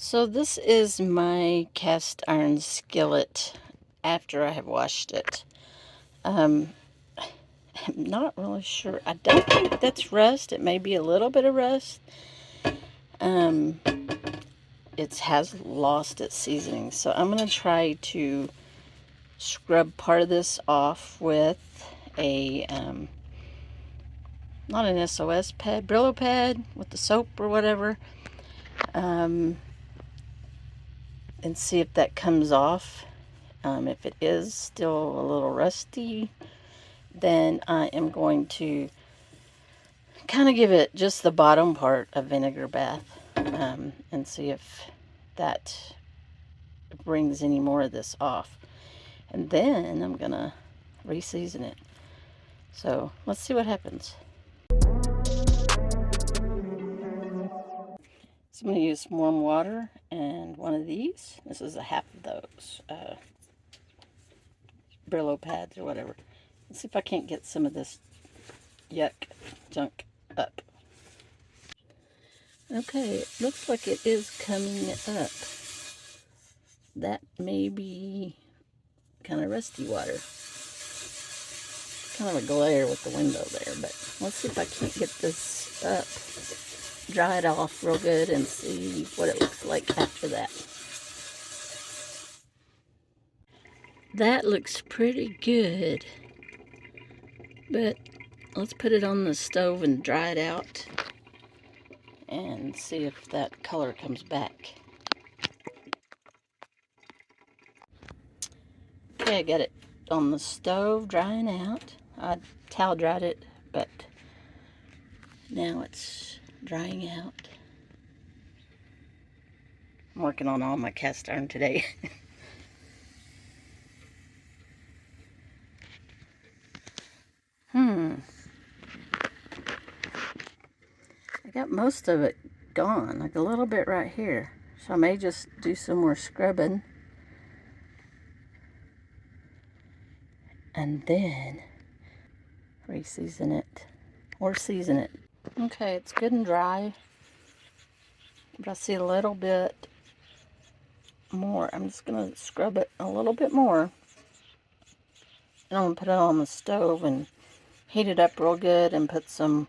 So this is my cast iron skillet after I have washed it. I'm not really sure. I don't think that's rust. It may be a little bit of rust. It has lost its seasoning. So I'm going to try to scrub part of this off with a, not an SOS pad, Brillo pad with the soap or whatever. And see if that comes off. If it is still a little rusty, then I am going to kind of give it just the bottom part of vinegar bath and see if that brings any more of this off. And then I'm going to re-season it. So let's see what happens. So I'm going to use some warm water and one of these. This is a half of those Brillo pads or whatever. Let's see if I can't get some of this yuck junk up. Okay, it looks like it is coming up. That may be kind of rusty water. Kind of a glare with the window there, but let's see if I can't get this up. Dry it off real good and see what it looks like after that. That looks pretty good, but let's put it on the stove and dry it out and see if that color comes back. Okay, I got it on the stove drying out. I towel dried it, but now it's drying out. I'm working on all my cast iron today. I got most of it gone, like a little bit right here. So I may just do some more scrubbing. And then re-season it. Or season it. Okay, it's good and dry. But I see a little bit more. I'm just going to scrub it a little bit more. And I'm going to put it on the stove and heat it up real good and put some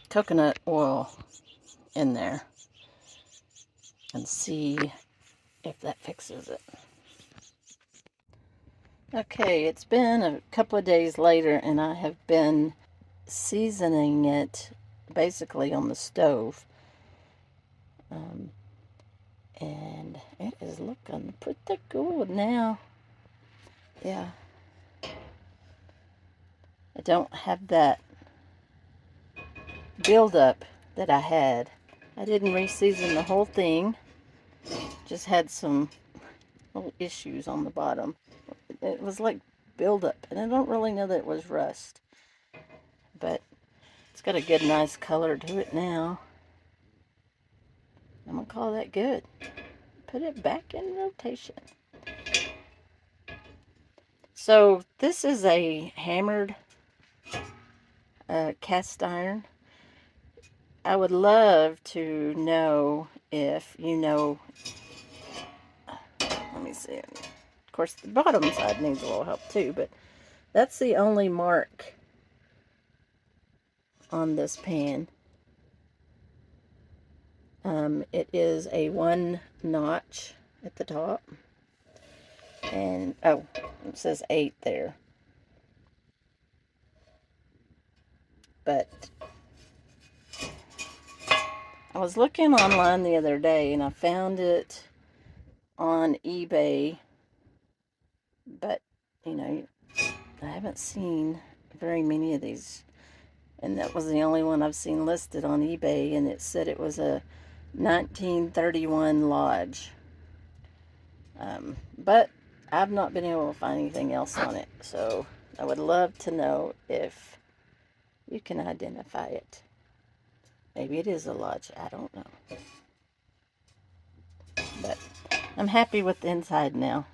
coconut oil in there and see if that fixes it. Okay, it's been a couple of days later and I have been seasoning it basically on the stove. And it is looking pretty good now. Yeah. I don't have that buildup that I had. I didn't re-season the whole thing. Just had some little issues on the bottom. It was like buildup, and I don't really know that it was rust. But it's got a good, nice color to it now. I'm going to call that good. Put it back in rotation. So this is a hammered cast iron. I would love to know if you know, let me see. Of course, the bottom side needs a little help too, but that's the only mark on this pan. It is a 1 notch at the top. And, oh, it says 8 there. But I was looking online the other day and I found it on eBay. But, you know, I haven't seen very many of these. And that was the only one I've seen listed on eBay. And it said it was a 1931 Lodge. But I've not been able to find anything else on it. So I would love to know if you can identify it. Maybe it is a Lodge. I don't know. But I'm happy with the inside now.